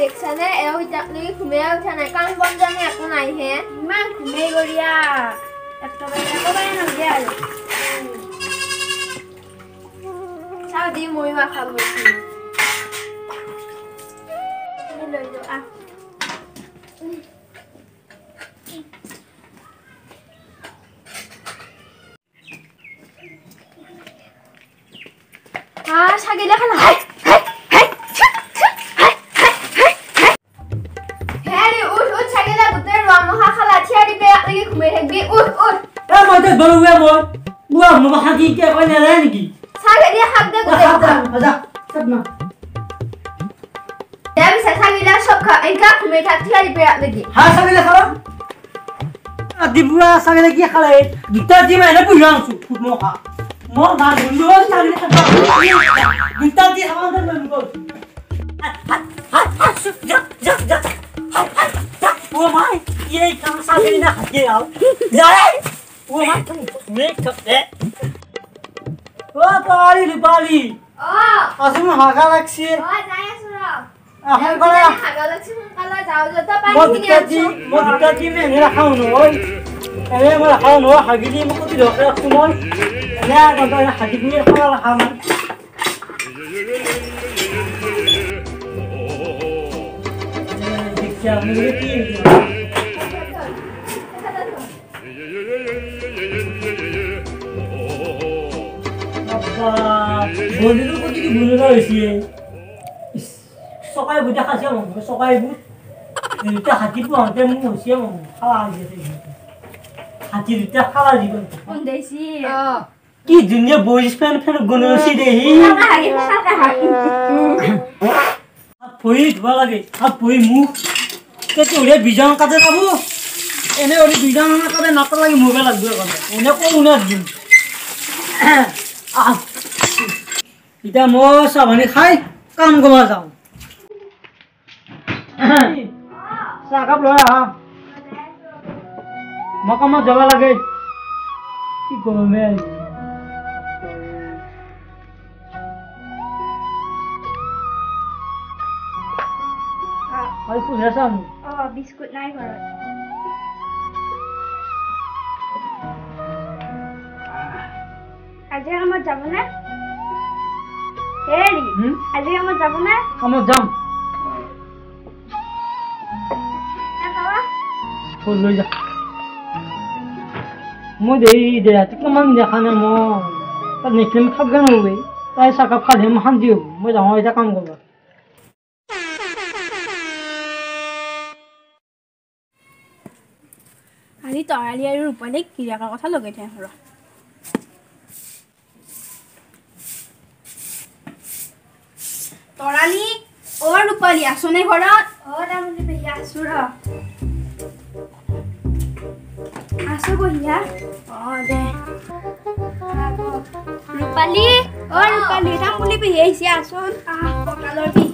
দেখছানে এও ইটাকলি ঘুমে উঠা নাই কাম বন জানে একো নাই হে ইমান ঘুমে গৰিয়া একবাৰে নগে আৰু চাও দি মই মাখা গৈছি লৈ যা সাগিলে খানা হেৰি উঠ সাগিলে গোটেই ৰমহা খালা থিয়াৰি বে লাগি ঘুমে থাকবি উঠ এ মই তো বলুৱে মই বুৱা মই হাগি কে কই না নেকি সাগিলে খাব দে গোটেই আজা সব না দেবি সাগিলে সব খা একা ঘুমে থাক থিয়াৰি বে লাগি হা সাগিলে খালা দিবুৱা সাগিলে কি খালে দুটা দি মানে বুঝা আছো ফুট মো খা মো না বন্ধু সাগিলে খাবা দুটা দি খাবা না বন্ধু ও মাই এই কাম সাগিলে না হাতে আও যাই ও মাই মে কে ও পালি রূপালি আসুন হাগা লাগছে যাই আছো ৰ এখন করে হাগা লাগছে কালা যাও যত পানি কিনে মদুকাজি মে নেরা খাও নয় এনে মই খাও নয় হাগিলি মোক কতি ধরে রাখছো মই এনে গন্দ হাগিলি খালা খাও মই দেখছি আপনি কি বন্ধুর প্রতি কি ভুলটা হয়েছে সকালে বুঝে খাসি আমার সকালে বুঝ দুটা হাতি পোহাতে মোক হয়েছে আমার খাওয়া গেছে হাতি দুটা খাওয়া জীবন দেশি কি দুনিয়া বইস ফ্যান ফ্যান গুনছি দেহি হাত পই ধোয়া লাগে হাত পই মুখ কেতে ওরে বিজন কাজে যাব এনে ওরে বিজন কাজে নাক লাগি মুখে লাগবে কথা এনে কোন না দিন ইটা মই সাবানি খাই কাম কমা যাও চাকাপ লৈ আহা মই কামত যাব লাগে কি গৰমে হয় শুনে চাম বিস্কুট নাই ঘৰত আজি কামত যাব না হেৰি আজি কামত যাব না কামত যাম ফুল লৈ যা মই দেই দে কিমান দেখা নাই মই তাত নেখেম খাব গান হবে তাই চাকাপ খালে মই শান্তি হ'ব মই যাওঁ এতিয়া কাম কৰিব আজি তৰালি আৰু ৰূপালীক কিৰিয়াকৰ কথা লগাই থৈ আহোঁ তৰালি অ ৰূপালী আছনে ঘৰত তামুলি পেহী আছো ৰ আছো বহিয়া দে ৰূপালী তামুলি পেহী আহিছে আছোন কঁকালৰ বিষ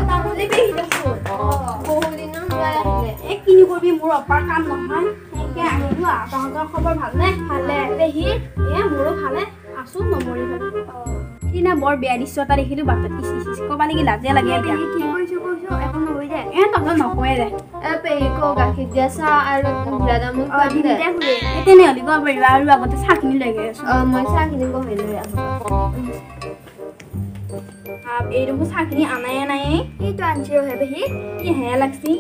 তামুলি পেহী দেখোন বহু দিনৰ মূৰত আহিলে কিনো কৰিবি মোৰ অপাৰ কাম নহয় সেনেকে আহিলো তহঁতৰ খবৰ ভালনে ভালে পেহী মোৰো ভালে আছো নমৰি ভালে সিদিনা বৰ বেয়া দৃশ্য এটা দেখিলো বাটত ক'বা লাগি লাজে লাগে এতিয়া কি কৰিছো একো নহয় দে তহঁতৰ নকয়ে দে পেহী কওঁ গাখীৰ দিয়া চাহ আৰু ঘূৰা দামো তেনেহ'লে ক'ব পাৰিবা আৰু আগতে চাহখিনি লৈ গৈ আছো মই চাহখিনি গৈ লৈ আহোঁ এই দেখোন চাহখিনি আনাই এইটো আনছি ৰহে পেহী ইহে লাগছি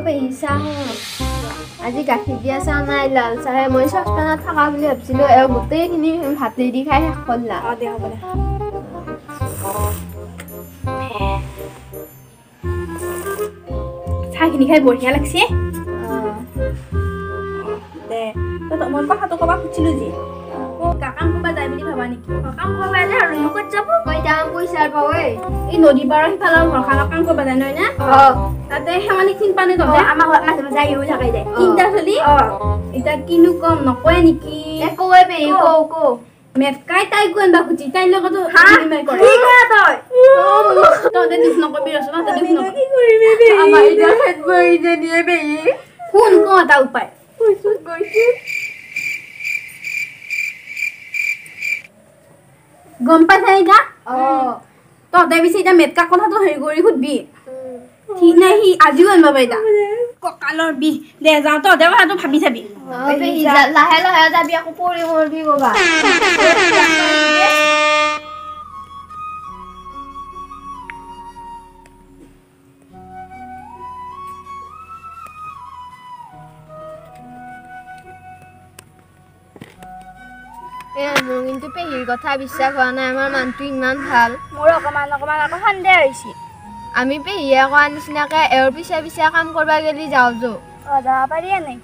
পেহী চাহ আজি গাখীৰ দিয়া চাহ নাই লাল চাহে মই চচপেনত থকা বুলি ভাবিছিলো আৰু গোটেইখিনি ভাতে দি খাই শেষ কৰিলা দে হ'ব দে চাহখিনি খাই বঢ়িয়া লাগছে দে মই কথাটো ক'বা খুজিছিলো যে কাম কৰবা যায় বুলি ভাবা নেকি কাম কৰবা যায় আৰু ক'ত যাব পইচা পাব এই নদী পাৰৰ সিফালৰ ঘৰখনত কাম কৰবা যায় নহয় না তাতে শেৱালি চিন পানে তহঁতে আমাৰ ঘৰত মাজে মাজে আহিও থাকে যায় তিনিটা চলি এতিয়া কিনো কম নকয় নেকি কয় পেহী কওঁ মেটকাই তাই কোনবা খুজি তাইৰ লগতো তহঁতে দুখ নকবি ৰচোন আমাৰ এতিয়া শুন কওঁ এটা উপায় গম পাইছা এতিয়া তহঁতে পিছে এতিয়া মেটকা কথাটো হেৰি কৰি সুধবি ঠিক নাই সি আজিও আনিব পাৰিতা কঁকালৰ বিষ দে যাওঁ তহঁতে কথাটো ভাবি চাবি লাহে লাহে যাবি আকৌ পৰি মৰবি কবা মোৰ কিন্তু পেহীৰ কথা বিশ্বাস হোৱা নাই আমাৰ মানুহটো ইমান ভাল মোৰ অকমান অকমান আকৌ সন্দেহ হৈছে আমি পেহীয়ে কোৱা নিচিনাকে এওঁৰ পিছে পিছে কাম কৰবা গেলি যাওঁ যো যাব পাৰি এনেই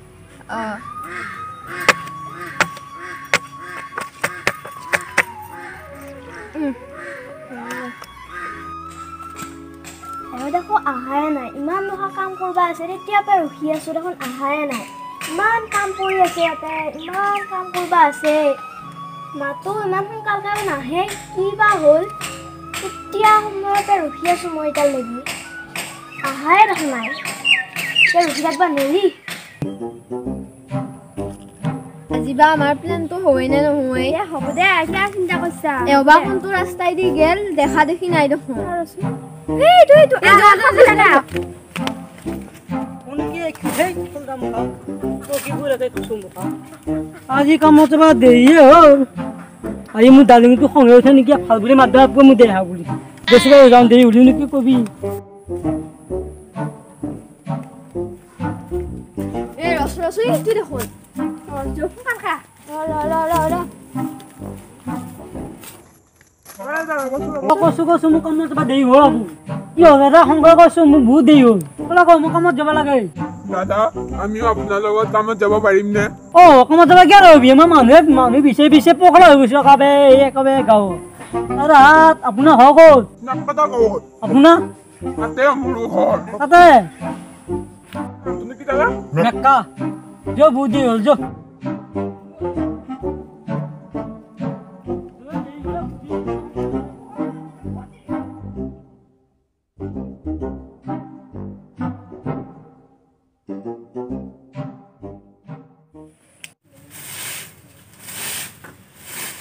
দেখো আহাই নাই ইমান নহয় কাম কৰবা আছে তেতিয়াৰ পৰা ৰখি আছো দেখোন আহাই নাই ইমান কাম কৰি আছে ইয়াতে ইমান কাম কৰবা আছে মাতো ইমান সোনকালকে নাহে কি বা হ'ল তেতিয়া সময়ৰ পৰা ৰখি আছো মই এতিয়া লাগি আহাই দেখোন নাই এতিয়া ৰখি থাকিবা নেৰি আজিবা আমাৰ প্লেনটো হয় নে নহয় হ'ব দে কিয় চিন্তা কৰিছা এওঁবা কোনটো ৰাস্তাই দি গেল দেখা দেখি নাই দেখোন আজি কামত যাবা দেৰিয়ে হ'ল আজি মোৰ ডালিমটো খঙে উঠে নেকি ভাল বুলি মাত দেখাব মোৰ দেহা বুলি বেছিকৈ যাওঁ দেৰি উলিও নেকি কবি ৰচি দেখোন কৈছো মোৰ কামত যাবা দেৰি হ'ল আকৌ কি হ'ল দাদা সংগ্ৰহ কৈছো মোৰ বহুত দেৰি হ'ল মোৰ কামত যাব লাগে দাদা আমিও আপোনাৰ লগত কামত যাব পাৰিম নে কামত যাব কিয় ৰবি আমাৰ মানুহে বিচাৰি পকৰা হৈ গৈছে একেবাৰে গাঁও দাদা আপোনাৰ ঘৰ ক'ত আপোনাৰ তাতে মোৰো ঘৰ তাতে আপুনি কি দাদা মেক্কা যোৱা বহুত দেৰি হ'ল যোৱা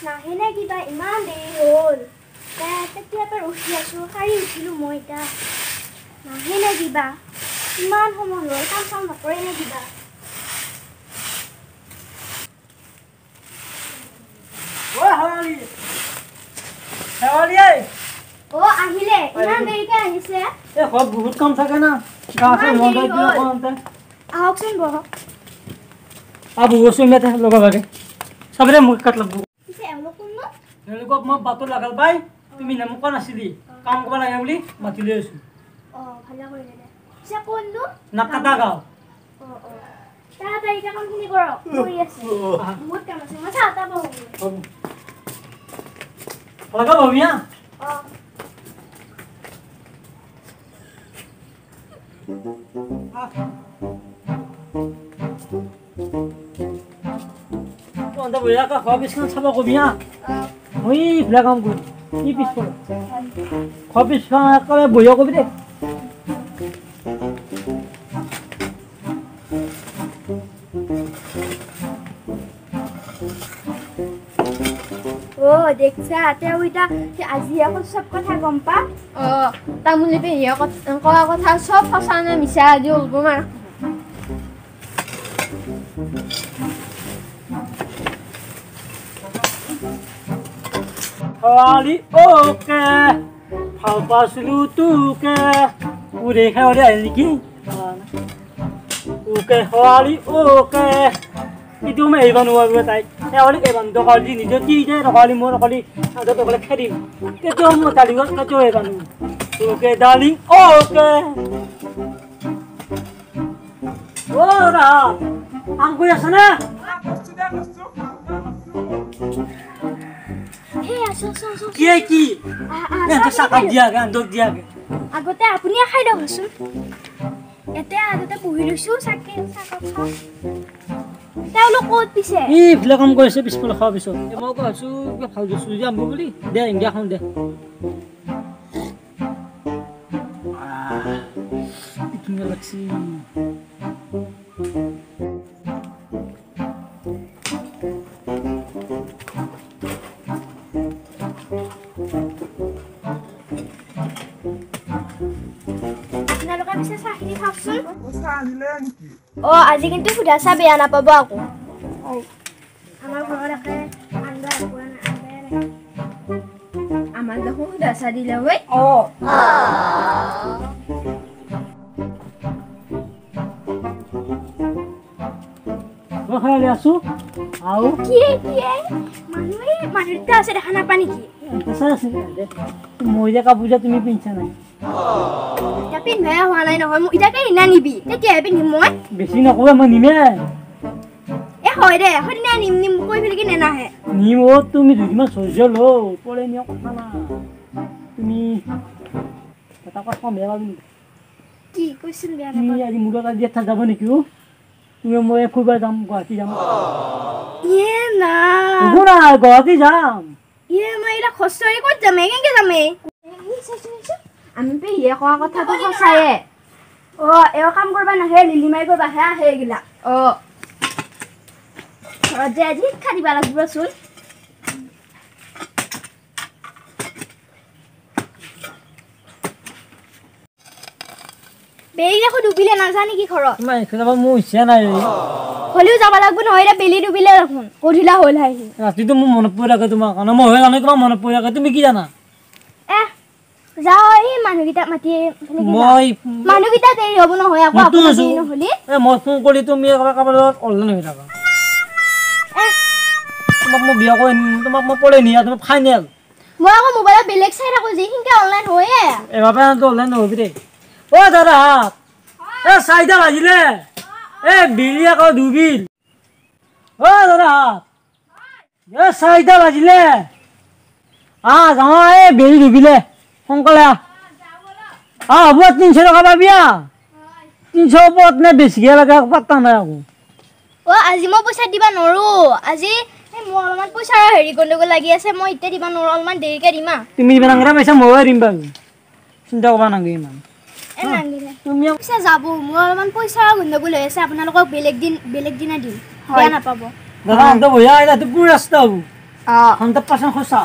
নাহে নে কিবা ইমান দেৰি হ'ল তেতিয়াৰ পৰা ৰখি আছো শাৰী উঠিলো মই এতিয়া নাহে নে কিবা ইমান সময় হ'ল কাম চাম নকৰে নে কিবা আহিলে ইমান দেৰিকে আহিছে বহুত কাম থাকে না আহকচোন বহক লগা লাগে চবৰে মুখ কাট লাগব পিছে এওঁলোক কোননো তেওঁলোকক মই বাটত লাগাল পাই তুমি মোক কোৱা নাছিলি কাম কৰিব লাগে বুলি মাতি লৈ আছো ভালে কৰিলে দে পিছে কোননো নাকাটা গাঁও তাড়াতাড়ি কামখিনি কৰক কৰি আছে বহুত কাম আছে মই চাহ এটা বহো লগা ভমিয়া খোৱা পিছখন চাব কবি হা মই এইবিলাক কাম কৰিম কি পিছখন খোৱা পিছখন একেবাৰে বহিয়া কবি দে দেখছা তেওঁ এতিয়া আজি আকৌ চব কথা গম পা তামোলি পেহীয়ে কোৱা কথা চব সঁচা নে মিছা আজি ওলব মাৰ ছোৱালী অ'কে ভাল পাইছিলো তোকে উৰে খাই আহিল নেকি ওকে ছোৱালী অ'কে এইটো মই এৰিব নোৱাৰো তাইক শেৱালীক এবাৰ দোকালি নিজৰ তিনিটা দোকালি মই দোকালি দোকালে খেদিম তেতিয়াও মই ডালিঙত কেতিয়াও এবাৰ ওকে ডালিং অ'কে কাম কৰি আছে নে কি চাকাপ দিয়াগে আনক দিয়াগে আগতে আপুনিয়ে খাই দিয়কচোন এতিয়া আগতে বহি লৈছো চাকে তেওঁলোক ক'ত পিছে এইফালে কাম কৰিছে পিছফালে খোৱাৰ পিছত মই কৈছো কিবা ভাল বস্তু যদি আনিব বুলি দে ইণ্ডিয়া খাওঁ দে ধুনীয়া লাগছি কওকচোন চাহ আনিলে নেকি আজি কিন্তু সুধা চাহ বেয়া নাপাব আকৌ আমাৰ ঘৰত একে আঞ্জা একোৱা নাই আঞ্জাই নাই আমাৰ দেখোন সুধা চাহ দিলে ঐ খাই আছো আৰু কি মানুহ দুটা আছে দেখা নাপা নেকি মই যে কাপোৰ যে তুমি পিন্ধছা নাই এতিয়া পিন্ধাই হোৱা নাই নহয় মোক এতিয়াকে ইনা নিবি তেতিয়াহে পিন্ধিম মই বেছি নকবা মই নিমে হয় দে সদিনা নিম কৈ ফেলি কিনে নাহে নিম তুমি দুদিনমান সহ্য ল পৰে নিয়া কথা না তুমি এটা কথা বেয়া পাবি নেকি কি কৈছিল বেয়া তুমি নাপাব আজি মূৰত আজি এটা যাব নেকি তুমি মই ফুৰিব যাম গুৱাহাটী যাম না হ'ব না গুৱাহাটী যাম মই এইবিলাক খৰচৰি ক'ত যামে কেনেকে যামে আমি পেহীয়ে কোৱা কথাটো সঁচায়ে এওঁ কাম কৰবা নাহে লিলিমাই কৰবাহে আহে এইগিলা ঘৰত যে আজি শিক্ষা দিবা লাগিবচোন বেলি দেখো ডুবিলে নাযা নেকি ঘৰত তোমাৰ এইফালে পৰা মোৰ ইচ্ছা নাই হ'লেও যাব লাগব নহয় এতিয়া বেলি ডুবিলে দেখোন গধূলা হ'ল আহি ৰাতিটো মোৰ মনত পৰি থাকে তোমাৰ কাৰণে মই জানো তোমাৰ মনত পৰি থাকে তুমি কি জানা যাওঁ এই মানুহকেইটাক মাতি মই মানুহকেইটা দেৰি হ'ব নহয় আকৌ আপোনাৰ দেৰি নহ'লে মই ফোন কৰি তুমি কাৰোবাৰ লগত অনলাইন হৈ থাকা তোমাক মই বিয়া কৰি তোমাক মই পৰে নিয়া তোমাক ফাইনেল মই আকৌ মোবাইলত বেলেগ চাই থাকো যে সিনকে অনলাইন হয়ে এবাৰ পৰা অনলাইন নহবি দেই দাদা চাৰিটা বাজিলে বিলি আকৌ দুবিল দাদা চাৰিটা বাজিলে যাওঁ বেলি ডুবিলে সোনকালে হ'ব 300 টকা পাবি 300 ওপৰত নে বেছিকে লাগে পাত্তা নাই আকৌ আজি মই পইচা দিবা নোৱাৰো আজি মোৰ অলপমান পইচা হেৰি গণ্ডগোল লাগি আছে মই এতিয়া দিবা নোৱাৰো অলপমান দেৰিকে দিমা তুমি দিবা নাংৰা পইচা ময়ে দিম বাৰু চিন্তা কৰবা নাংগে ইমান তুমি পইচা যাব মোৰ অলপমান পইচা গণ্ডগোল হৈ আছে আপোনালোকক বেলেগ দিনা দিম বেয়া নাপাব দাদা অন্ত বঢ়িয়া এটা পুৰা ৰাস্তা হ'ব 100% সঁচা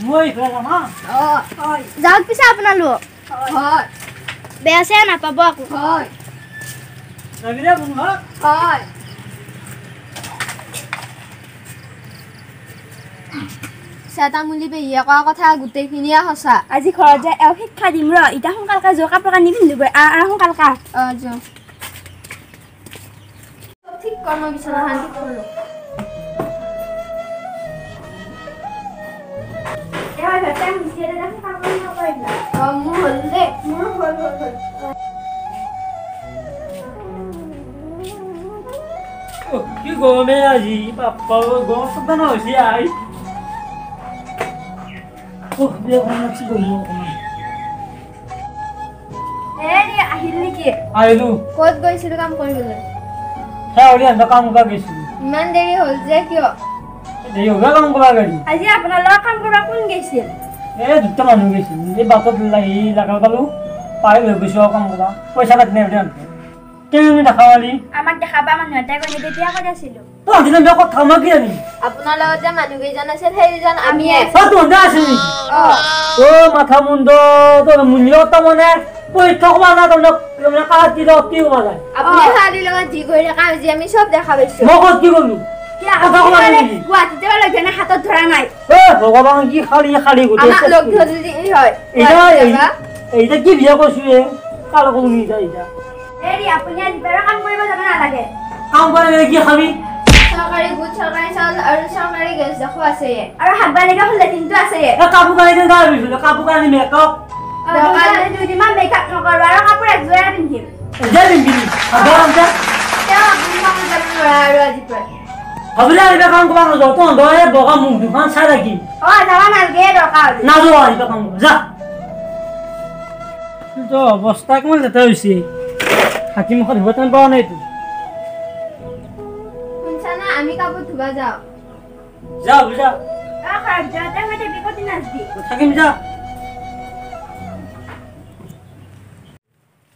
মই যাম যাওক পিছে আপোনালোক বেয়া চেয়া নাপাব আকৌ যাবি দে বন্ধু চেতামুলি পেহীয়ে কোৱা কথা গোটেইখিনিয়ে সঁচা আজি ঘৰত যায় এওঁ শিক্ষা দিম ৰ এতিয়া সোনকালকে যোৱা কাপোৰ কানি পিন্ধিবই সোনকালকে যাওঁ ঠিক কৰ মই বিচনাখন ঠিক কৰোঁ মোৰ হ'ল দেই মোৰ হ'ল কি গৰমে আজি বাপ্পা গৰম চব হৈছে আই আহিল নেকি আহিলো ক'ত গৈছিলো কাম কৰিবলৈ কাম কৰা গৈছিলো ইমান দেৰি হ'ল যে কিয় দেৰি হ'ব কাম কৰা গাড়ী আজি আপোনালোকৰ কাম কৰিব কোন গৈছিল দুটা মানুহ গৈছিল এই বাটত লাগি লাগা পালো পাই লৈ গৈছো কাম কৰা পইচা পাতি নাই কেনে দেখা পালি আমাক দেখাবা মানুহ এটাই কৈছে তেতিয়া কৈ আছিলো তহঁতি মই কথা মই কি জানি আপোনাৰ লগত যে মানুহ কেইজন আছিল সেইজন আমিয়ে তহঁতি আছে নেকি মাথা মুণ্ড তোৰ মূল্যত মানে পৰীক্ষা কবা না তাৰমানে কাটি দ কি কবা যায় আপুনি ছোৱালীৰ লগত যি কৰি থকা আজি আমি চব দেখা পাইছো মই ক'ত কি কৰিলো গুৱাহাটীত যাব লাগে না হাতত ধৰা নাই ভগৱান কি খালি গোটেই আমাক লগ ধৰিলি হয় এইটা কি বিয়া কৰিছো কাৰ লগত নি যায় এতিয়া আপুনি আজি কাম কৰিব যাব নালাগে কাম কৰে কি খাবি চৰকাৰী গোট চৰকাৰী চাউল আৰু চৰকাৰী গেছ দেখো আছে আৰু হাতবালিকা ফুলে কিন্তু আছে কাপোৰ কানি গা ধুইছিলো কাপোৰ কানি মেকআপ দুদিনমান মেকআপ নকৰো আৰু কাপোৰ একযোৰা পিন্ধিম আৰু আজি পৰা ভাবিলে আহিবা কাম কৰবা নাযাওঁ তহঁতৰ বগা মুখ দুখন চাই থাকি যাব নালাগে দৰকাৰ নাযাওঁ আহিবা কাম যা অৱস্থা কিমান লেতেৰা হৈছে হাতী মুখত ধুব টাইম পোৱা নাইতো শুনছা না আমি কাপোৰ ধুবা যাওঁ যা বুজা থাকিম যা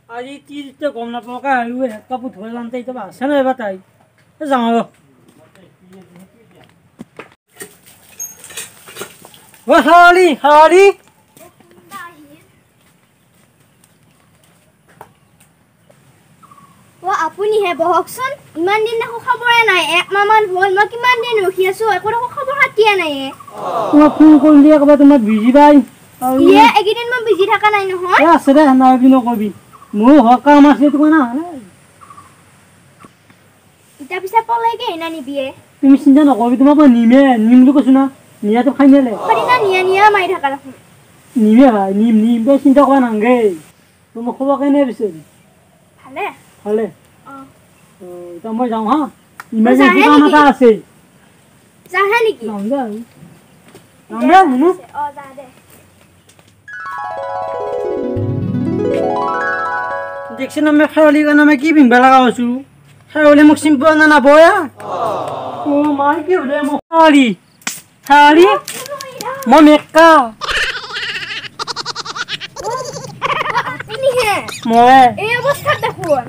আজি তিলতে গম নাপাওঁকে আহিলো কাপোৰ ধুব যাওঁতে এতিয়া আছে নাই এবাৰ তাই যাওঁ আৰু আপুনিহে বহকচোন ইমান দিন দেখো খবৰে নাই 1 মাহমান হ'ল মই কিমান দিন ৰখি আছো একো দেখো খবৰ হাতিয়া নাই তোমাক ফোন কৰিলে ক'বা তোমাক বিজি পাই ইয়ে একদিন মই বিজি থাকা নাই নহয় আছে দে নাই বুলি নকবি মোৰ কাম আছে তোমাৰ না ইটা পিছে পলাইকে হেনা নিবিয়ে তুমি চিন্তা নকবি তোমাক মই নিমে নিম বুলি কৈছো না নিয়াটো ফাইনেলে পাৰিনা নিয়া মাৰি থাকা দেখোন নিমে ভাই নিম তই চিন্তা কৰা নাংগে তোমাক খবৰ কেনে পিছে ভালে ভালে অ এতিয়া মই যাওঁ হা ইমাৰ্জেঞ্চি কাম এটা আছে যাহে নেকি যাওঁ শুনো অ যা দে দেখছি না মই খেৰলি কাৰণে মই কি পিন্ধিব লগা হৈছোঁ খেৰলি মোক চিম্প না নাবয়া মাই কি হ'লে মোক খেৰলি মই মেকা আপুনিহে মই এই অৱস্থাত দেখোন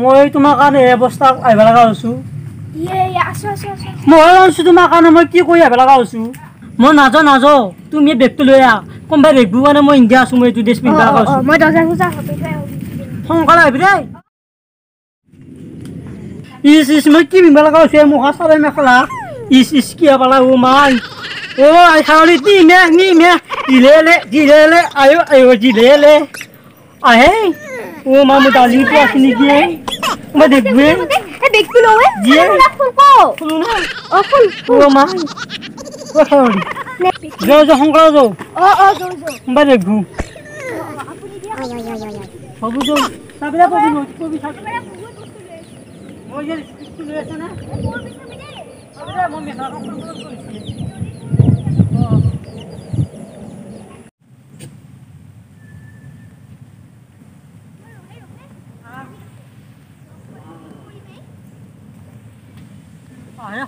মই তোমাৰ কাৰণে এই অৱস্থাত আহিব লগা হৈছোঁ ইয়ে আছো মই আনিছোঁ তোমাৰ কাৰণে মই কি কৰি আহিব লগা হৈছোঁ মই নাযাওঁ তুমি বেগটো লৈ আহ কোনোবাই বেগবোৰ কাৰণে মই ইণ্ডিয়া আছোঁ মই এইটো ড্ৰেছ পিন্ধিব লগা হৈছোঁ মই দৰ্জা খোজা হতে থৈ সোনকালে আহিবি দেই ইছ মই কি পিন্ধিব লগা হৈছোঁ মুখা চালে মেখেলা ইছ কি পালা মাই আই খালি নিমে জিলেলে আয়ো জিলেলে আহে মা মোৰ দালিটো আছে নেকি মই দেখবি এই বেগটো লৱে জিয়ে ফুল কো ফুলো না ফুল মাই খালি যাও সোনকালে যাও যো মই দেখবো হ'ব যাও চাবিলা কবি মই যে স্কুল লৈ আছে না মই মেখেলা কাপোৰ কৰিছিলোঁ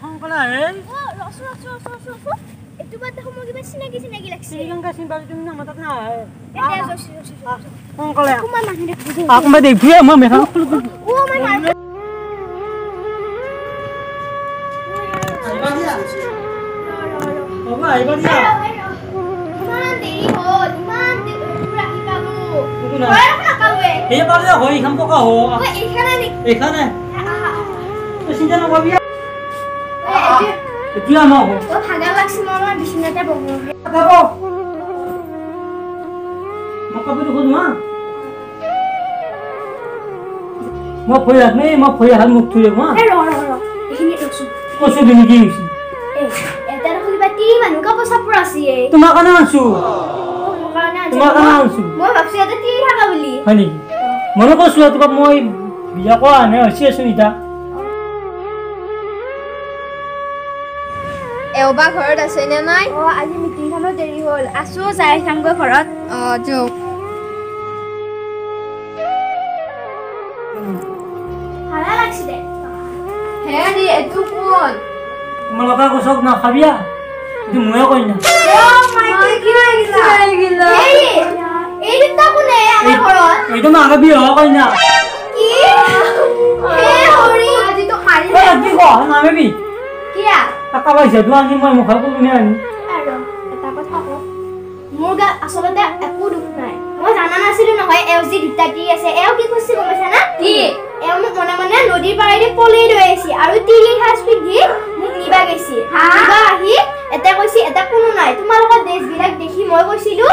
সোনকালে আহে একটু বাদ দেখো মই কিবা চিনাকি লাগছে তুমি আমাৰ তাত নাহে এটা সোনকালে কুমাৰ মানুহ দেখো মই দেখবি মই মেখেলা কাপোৰ ও মই মাৰ আহিবা দিয়া ইমান দেৰি হ'ল ইমান দেৰি ৰাখি কালো কোনা হয় না কালুৱে এই পালে হৈ খাম পকা হ ও এইখানে নেকি এখানে আহা তো চিন্তা নকবি এই এতিয়া আমাক ও ভাগা লাগছে মই বিছনাতে বহো যাব মোক কবি দেখো না মই ভয় হাত মুখ থুই মা এ ৰ এইখিনি ৰচো কৈছো তুমি কি হৈছে এটা ৰখিবা তি মানুহ কাপোৰ চাপোৰ আছে তোমাৰ কাৰণে আনছো মোৰ কাৰণে তোমাৰ কাৰণে আনছো মই ভাবছি এটা তি থাকা বুলি হয় নেকি মনে কৈছো তোমাক মই বিয়া কৰা আনে হৈছে আছো ইটা এওবা ঘৰত আছে নে নাই অ আজি মিটিংখনত দেৰি হ'ল আছো যাই খামগৈ ঘৰত যাওক ভালা লাগছে দে হেৰি এইটো কোন তোমাৰ লগা কৈছক না খাবিয়া এইটো ময়ে কই না এই দুটা কোনে আমাৰ ঘৰত এইটো মাকে বিয়া কই না কি হে হৰি আজিতো খালি কি কয় নামেবি কিয়া টাকা পাইছে তো আনি মই মুখা কোনে আনি আৰু এটা কথা কওঁ মোৰ গাত আচলতে একো দুখ নাই মই জানা নাছিলো নহয় এও যি দুটা তি আছে এও কি কৈছে গম পাইছা না কি এও মোক মনে নদীৰ পাৰেদি পলাই লৈ আহিছে আৰু তিৰি সাজ পিন্ধি মোক নিবা গৈছে নিবা আহি এটা কৈছে এটা কোনো নাই তোমালোকৰ দেশবিলাক দেখি মই কৈছিলো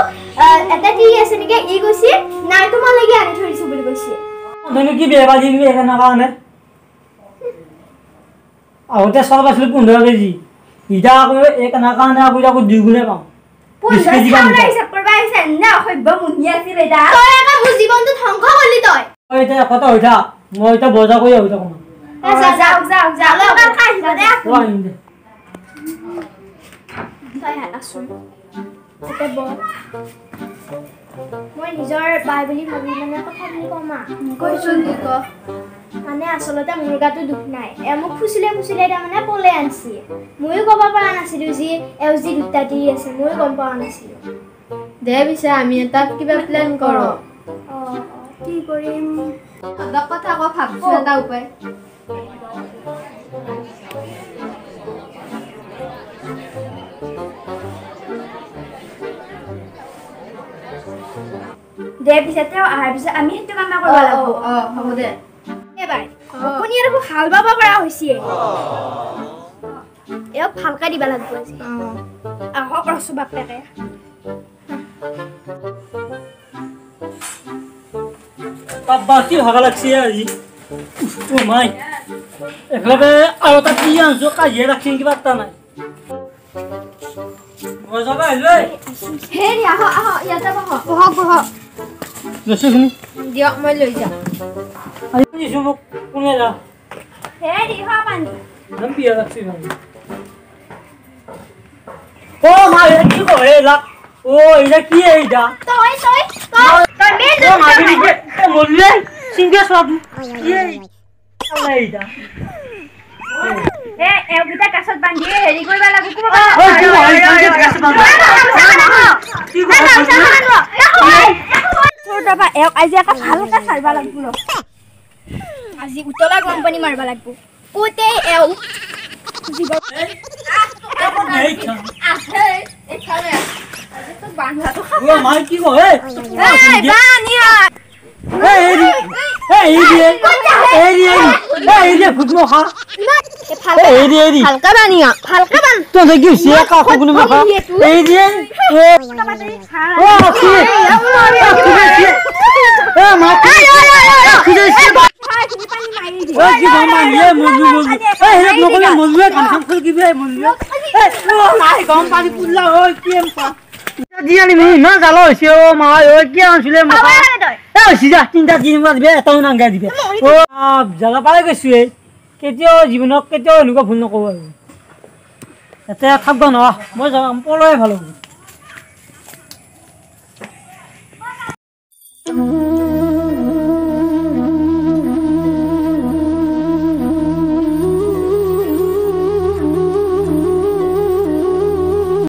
এটা তিৰি আছে নেকি ই কৈছে নাই তোমালৈকে আনি থৈছো বুলি কৈছে তুমি কি বিয়া বাজি বি এখানে কাৰণে আগতে চাল পাইছিলো 15 কেজি ইটা আকৌ এক না কাৰণে আকৌ দুগুণে পাওঁ 15 চাউল হিচাপ কৰবা আহিছে না সভ্য মুহি আছিল এটা তই একা মোৰ জীৱনটো ধ্বংস কৰিলি তই এটা কথা হইতা মই এটা বজা কৰি হইতা কোন যা লগা খাই দে ওয়া ইন্দে তই আছোন এতে ব মই নিজৰ বাই বুলি ভাবি মানে কথা বুলি কমা কৈছো কি ক মানে আচলতে মোৰ গাটো দুখ নাই এ মোক ফুচিলে তাৰমানে পলে আনছি ময়ো ক'ব পৰা নাছিলো যি এও যি দুটা দি আছে ময়ো গম পোৱা নাছিলো দে পিছে আমি এটা কিবা প্লেন কৰো কি কৰিম সদা কথা ক ভাবছো এটা উপায় দে পিছে তেওঁ আহাৰ পিছত আমি সেইটো কাম কৰিব লাগিব হ'ব দে এবাৰ আপুনি আৰু হাল বাব পৰা হৈছে এওক ভালকে দিবা লাগিব আজি আহক ৰচো বাপেকে বাবা কি ভাগা লাগছে আজি ও মাই এফালে আৰু এটা কি আনছো কাজিয়া ৰাখছি কিবা এটা নাই মজাবা লৈ হেৰি আহ ইয়াতে বহক লছেখিনি দিয়ক মই লৈ যাম আজি মোক কোনে যা হেৰি হা পানী নাম বিয়া লাগছি ভাই ও মাই কি কয় লাগ ও এটা কি এইটা তই মেন ও মাগি কে মরলে সিঙ্গে সব কি এইটা এ এওগিটা কাছত বান্ধি হেৰি কৰিবা লাগিব কুবা ও কি হয় সিঙ্গে গাছ বাঁধা কি কয় ছোটবা এওক আজি এটা ভালকে চাইবা লাগিব আজি উতলা গৰম পানী মাৰবা লাগিব কোতে এও জীৱ নাই খা আহে এখানে আজি তো বান্ধাটো ও মাই কি কয় বানিয়া ফুটবল খা হালকা বানিয়া তো দেখি সে কাকু গুনে মাখা এই যে মা ও কি বামা নিয়ে মুজু হেক নকলে মুজু কাম কাম করে কি ভাই মুজু ও নাই গম পানি পুল্লা ও কি এমপা দিয়ানি মি না জালো হইছে ও মা ও কি আনছিলে মা এ সিজা তিনটা দিন বাদ বে এটাও নাঙ্গা দিবে ও জায়গা পালে গেছুয়ে কেতিয়াও জীৱনক কেতিয়াও এনেকুৱা ভুল নকৰো আৰু এতিয়া থাকব নোৱাৰা মই যাম পলাই ভাল হ'ব